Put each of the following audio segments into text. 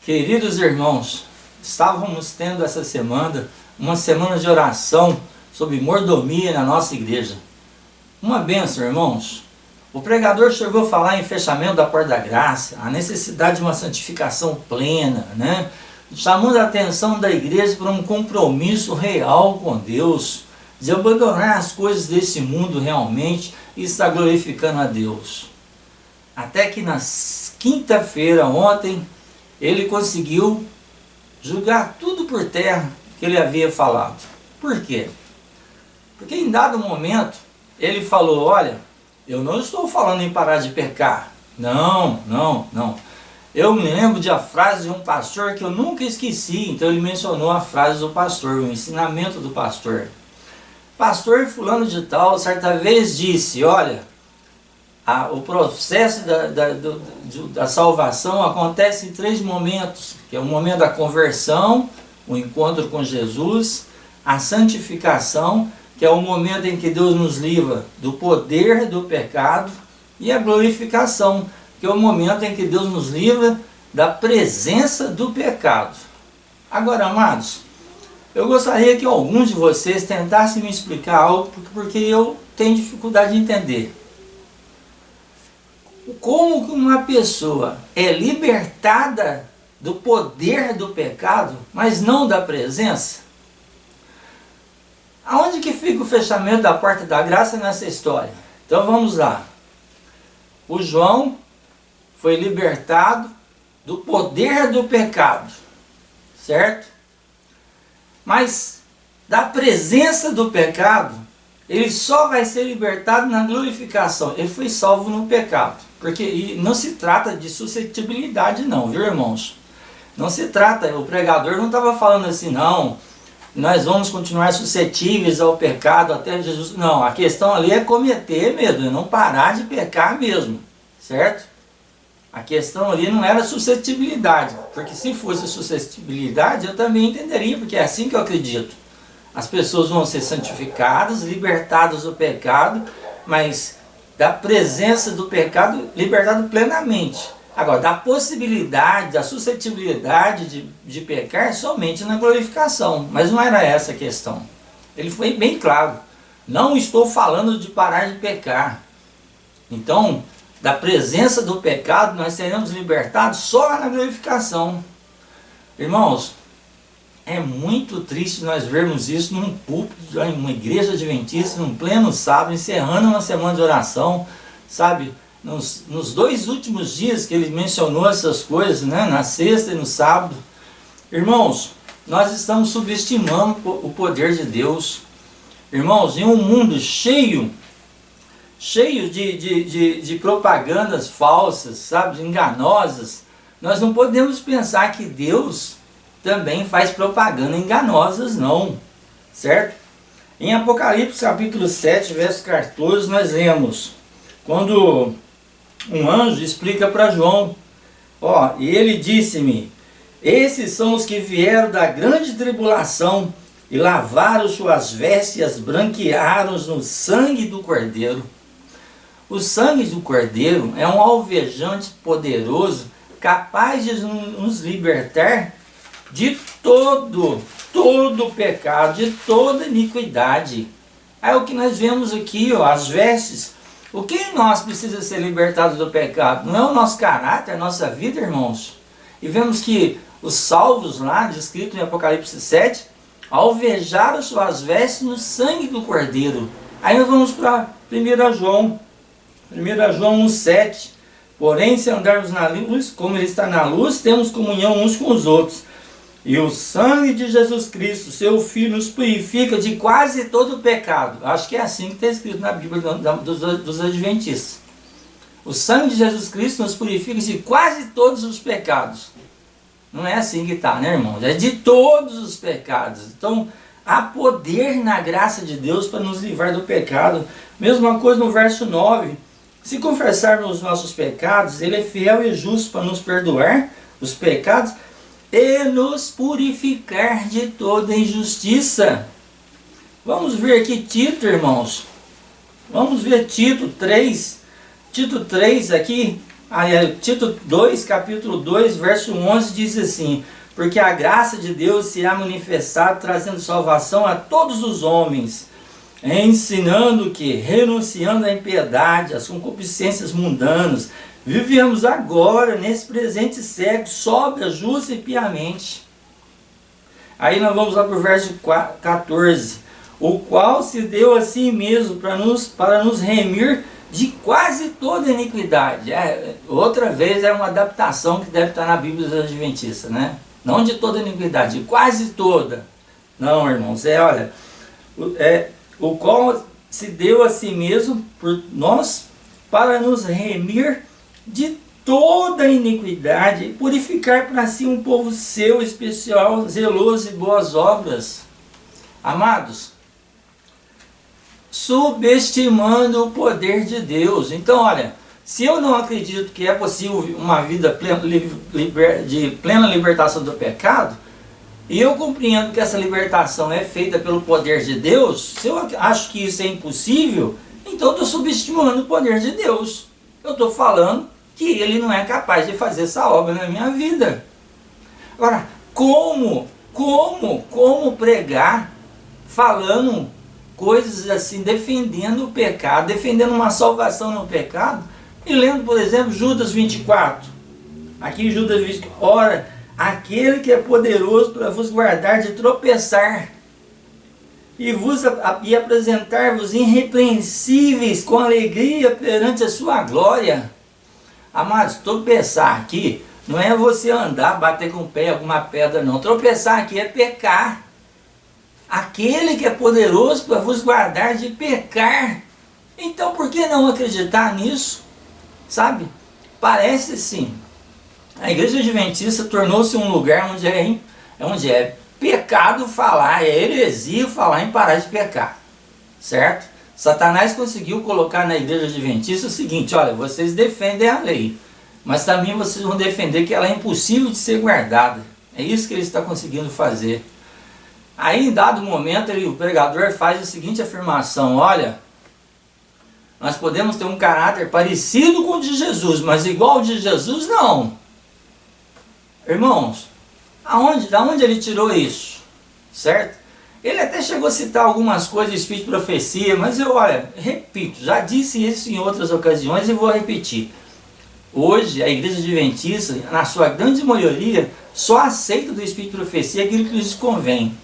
Queridos irmãos, estávamos tendo essa semana uma semana de oração sobre mordomia na nossa igreja. Uma bênção, irmãos. O pregador chegou a falar em fechamento da porta da graça, a necessidade de uma santificação plena, chamando a atenção da igreja para um compromisso real com Deus, de abandonar as coisas desse mundo realmente e estar glorificando a Deus. Até que na quinta-feira, ontem, ele conseguiu julgar tudo por terra que ele havia falado. Por quê? Porque em dado momento ele falou: olha, eu não estou falando em parar de pecar. Não. Eu me lembro de a frase de um pastor que eu nunca esqueci. Então ele mencionou a frase do pastor, o ensinamento do pastor. Pastor fulano de tal, certa vez disse: olha, o processo da salvação acontece em 3 momentos, que é o momento da conversão, o encontro com Jesus, a santificação, que é o momento em que Deus nos livra do poder do pecado, e a glorificação, que é o momento em que Deus nos livra da presença do pecado. Agora, amados, eu gostaria que alguns de vocês tentassem me explicar algo, porque eu tenho dificuldade de entender. Como que uma pessoa é libertada do poder do pecado, mas não da presença? Aonde que fica o fechamento da porta da graça nessa história? Então vamos lá. O João foi libertado do poder do pecado, certo? Mas da presença do pecado, ele só vai ser libertado na glorificação. Ele foi salvo no pecado. Porque não se trata de suscetibilidade não, viu, irmãos? Não se trata, o pregador não estava falando assim, não, nós vamos continuar suscetíveis ao pecado até Jesus. Não, a questão ali é cometer mesmo, é não parar de pecar mesmo, certo? A questão ali não era suscetibilidade, porque se fosse suscetibilidade eu também entenderia, porque é assim que eu acredito. As pessoas vão ser santificadas, libertadas do pecado, mas da presença do pecado, libertado plenamente. Agora, da possibilidade, da suscetibilidade de pecar somente na glorificação. Mas não era essa a questão. Ele foi bem claro. Não estou falando de parar de pecar. Então, da presença do pecado, nós seremos libertados só na glorificação. Irmãos, é muito triste nós vermos isso num púlpito, em uma igreja adventista, num pleno sábado, encerrando uma semana de oração, sabe? Nos 2 últimos dias que ele mencionou essas coisas, na sexta e no sábado. Irmãos, nós estamos subestimando o poder de Deus. Irmãos, em um mundo cheio de propagandas falsas, sabe? Enganosas, nós não podemos pensar que Deus também faz propaganda enganosas, não, certo? Em Apocalipse capítulo 7, verso 14, nós lemos, quando um anjo explica para João, e ele disse-me: esses são os que vieram da grande tribulação e lavaram suas vestes e as branquearam no sangue do Cordeiro. O sangue do Cordeiro é um alvejante poderoso, capaz de nos libertar de todo pecado, de toda iniquidade. É o que nós vemos aqui, as vestes. O que em nós precisa ser libertado do pecado? Não é o nosso caráter, a nossa vida, irmãos. E vemos que os salvos lá, descrito em Apocalipse 7, alvejaram suas vestes no sangue do Cordeiro. Aí nós vamos para 1 João 1,7. Porém, se andarmos na luz, como ele está na luz, temos comunhão uns com os outros. E o sangue de Jesus Cristo, seu Filho, nos purifica de quase todo o pecado. Acho que é assim que está escrito na Bíblia dos Adventistas. O sangue de Jesus Cristo nos purifica de quase todos os pecados. Não é assim que está, né, irmãos? É de todos os pecados. Então, há poder na graça de Deus para nos livrar do pecado. Mesma coisa no verso 9. Se confessarmos os nossos pecados, Ele é fiel e justo para nos perdoar os pecados e nos purificar de toda injustiça. Vamos ver aqui Tito, irmãos. Vamos ver Tito 3. Tito 3 aqui, Aí, Tito 2, capítulo 2, verso 11 diz assim: porque a graça de Deus se há manifestado, trazendo salvação a todos os homens, ensinando que, renunciando à impiedade, às concupiscências mundanas, vivemos agora, nesse presente século, sóbria, justa e piamente. Aí nós vamos lá para o verso 14. O qual se deu a si mesmo para nos remir de quase toda iniquidade. Outra vez é uma adaptação que deve estar na Bíblia dos Adventistas, né? Não de toda iniquidade, de quase toda. Não, irmãos, olha, o qual se deu a si mesmo por nós para nos remir de toda iniquidade e purificar para si um povo seu especial, zeloso e boas obras. Amados, subestimando o poder de Deus. Então, olha, se eu não acredito que é possível uma vida de plena libertação do pecado, e eu compreendo que essa libertação é feita pelo poder de Deus, se eu acho que isso é impossível, então eu estou subestimando o poder de Deus. Eu estou falando que Ele não é capaz de fazer essa obra na minha vida. Agora, como pregar falando coisas assim, defendendo o pecado, defendendo uma salvação no pecado, e lendo, por exemplo, Judas 24. Aqui Judas 24. Ora, aquele que é poderoso para vos guardar de tropeçar e apresentar-vos irrepreensíveis com alegria perante a sua glória. Amados, tropeçar aqui não é você andar, bater com o pé em alguma pedra, não. Tropeçar aqui é pecar. Aquele que é poderoso para vos guardar de pecar. Então por que não acreditar nisso? Sabe? Parece sim. A igreja adventista tornou-se um lugar onde é pecado falar, é heresia falar em parar de pecar. Certo? Satanás conseguiu colocar na igreja adventista o seguinte: olha, vocês defendem a lei, mas também vocês vão defender que ela é impossível de ser guardada. É isso que ele está conseguindo fazer. Aí, em dado momento, o pregador faz a seguinte afirmação: olha, nós podemos ter um caráter parecido com o de Jesus, mas igual ao de Jesus, não. Irmãos, da onde ele tirou isso? Certo? Ele até chegou a citar algumas coisas de espírito de profecia, mas eu, olha, repito, já disse isso em outras ocasiões e vou repetir. Hoje, a igreja adventista, na sua grande maioria, só aceita do espírito de profecia aquilo que lhes convém.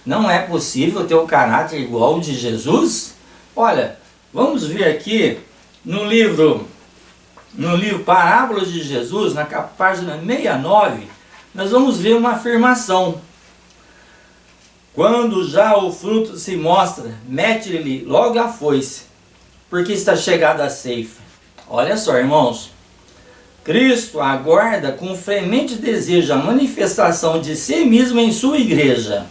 Não é possível ter um caráter igual ao de Jesus? Olha, vamos ver aqui no livro Parábolas de Jesus, na página 69, nós vamos ver uma afirmação. Quando já o fruto se mostra, mete-lhe logo a foice, porque está chegada a ceifa. Olha só, irmãos, Cristo aguarda com fremente desejo a manifestação de si mesmo em sua igreja.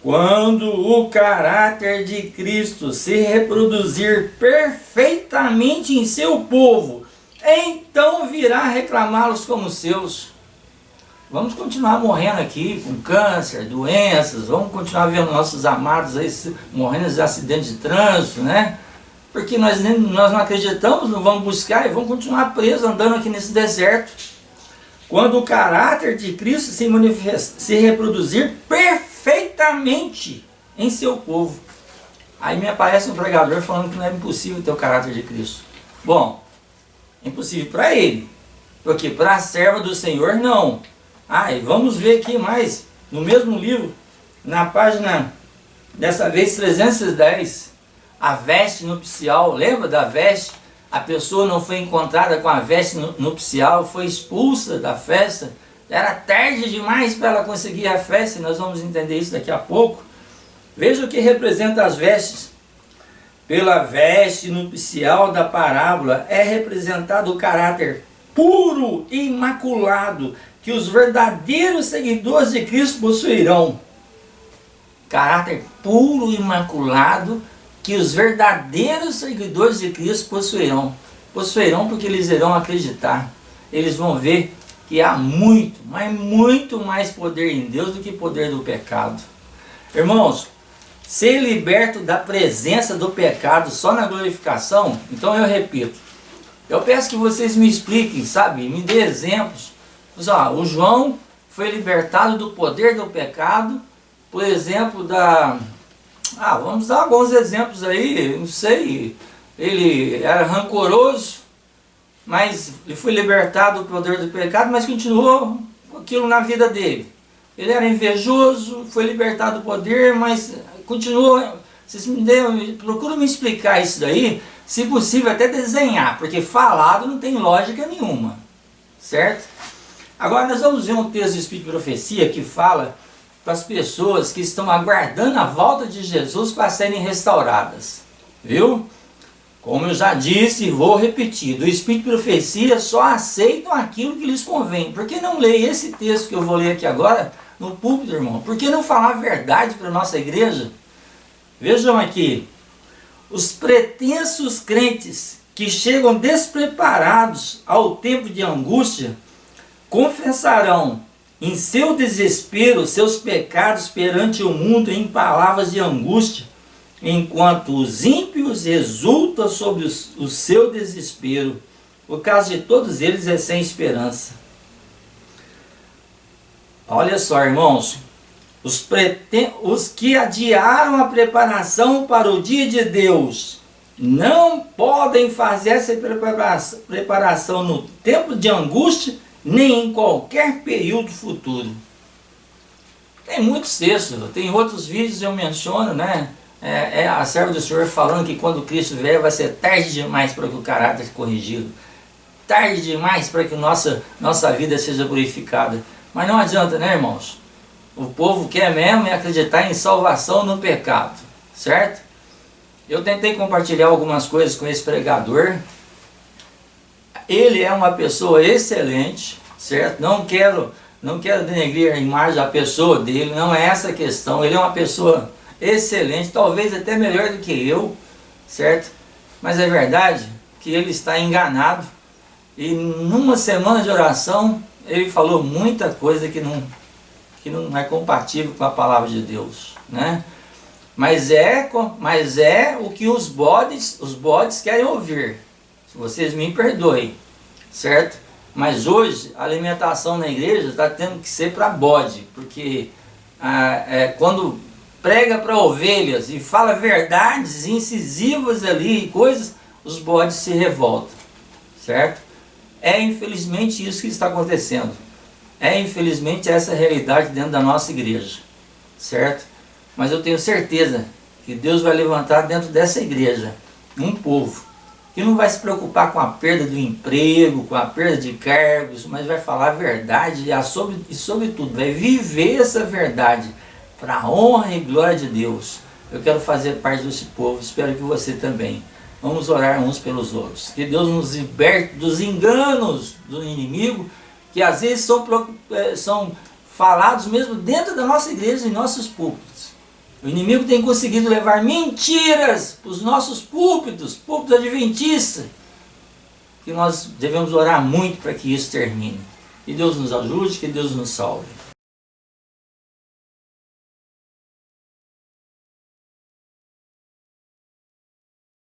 Quando o caráter de Cristo se reproduzir perfeitamente em seu povo, então virá reclamá-los como seus. Vamos continuar morrendo aqui com câncer, doenças, vamos continuar vendo nossos amados aí morrendo de acidentes de trânsito, né? Porque nós não acreditamos, não vamos buscar e vamos continuar presos andando aqui nesse deserto. Quando o caráter de Cristo se reproduzir perfeitamente em seu povo. Aí me aparece um pregador falando que não é impossível ter o caráter de Cristo. Bom, é impossível para ele, porque para a serva do Senhor não. E vamos ver aqui mais, no mesmo livro, na página, dessa vez 310, a veste nupcial. Lembra da veste? A pessoa não foi encontrada com a veste nupcial, foi expulsa da festa. Era tarde demais para ela conseguir a festa, e nós vamos entender isso daqui a pouco. Veja o que representa as vestes. Pela veste nupcial da parábola é representado o caráter puro e imaculado que os verdadeiros seguidores de Cristo possuirão. Caráter puro e imaculado que os verdadeiros seguidores de Cristo possuirão. Possuirão porque eles irão acreditar. Eles vão ver que há muito, mas muito mais poder em Deus do que poder do pecado. Irmãos, ser liberto da presença do pecado só na glorificação, então eu repito, Eu peço que vocês me expliquem, sabe? Me dê exemplos. O João foi libertado do poder do pecado, por exemplo, vamos dar alguns exemplos aí, não sei, ele era rancoroso, mas ele foi libertado do poder do pecado, mas continuou com aquilo na vida dele. Ele era invejoso, foi libertado do poder, mas continuou. Vocês procuram me explicar isso daí, se possível até desenhar, porque falado não tem lógica nenhuma, certo? Agora nós vamos ver um texto do Espírito de Profecia que fala para as pessoas que estão aguardando a volta de Jesus para serem restauradas, viu? Como eu já disse e vou repetir, do Espírito de Profecia só aceitam aquilo que lhes convém. Por que não ler esse texto que eu vou ler aqui agora no púlpito, irmão? Por que não falar a verdade para a nossa igreja? Vejam aqui, os pretensos crentes que chegam despreparados ao tempo de angústia confessarão em seu desespero seus pecados perante o mundo em palavras de angústia, enquanto os ímpios exultam sobre o seu desespero. O caso de todos eles é sem esperança. Olha só, irmãos, os que adiaram a preparação para o dia de Deus não podem fazer essa preparação no tempo de angústia, nem em qualquer período futuro. Tem muitos textos, tem outros vídeos eu menciono, né? A serva do Senhor falando que quando Cristo vier vai ser tarde demais para que o caráter seja corrigido, tarde demais para que nossa vida seja purificada. Mas não adianta, né, irmãos? O povo quer mesmo acreditar em salvação no pecado, certo? Eu tentei compartilhar algumas coisas com esse pregador. Ele é uma pessoa excelente, certo? Não quero denegrir a imagem da pessoa dele, não é essa a questão. Ele é uma pessoa excelente, talvez até melhor do que eu, certo? Mas é verdade que ele está enganado. E numa semana de oração, ele falou muita coisa que não é compatível com a palavra de Deus, né? Mas é o que os bodes querem ouvir. Se vocês me perdoem, certo? Mas hoje a alimentação na igreja está tendo que ser para bode, porque quando prega para ovelhas e fala verdades incisivas ali, coisas, os bodes se revoltam, certo? É infelizmente isso que está acontecendo. É infelizmente essa realidade dentro da nossa igreja, certo? Mas eu tenho certeza que Deus vai levantar dentro dessa igreja um povo que não vai se preocupar com a perda do emprego, com a perda de cargos, mas vai falar a verdade e sobretudo vai viver essa verdade para a honra e glória de Deus. Eu quero fazer parte desse povo, espero que você também. Vamos orar uns pelos outros. Que Deus nos liberte dos enganos do inimigo, que às vezes são falados mesmo dentro da nossa igreja, em nossos púlpitos. O inimigo tem conseguido levar mentiras para os nossos púlpitos adventistas, que nós devemos orar muito para que isso termine. Que Deus nos ajude, que Deus nos salve.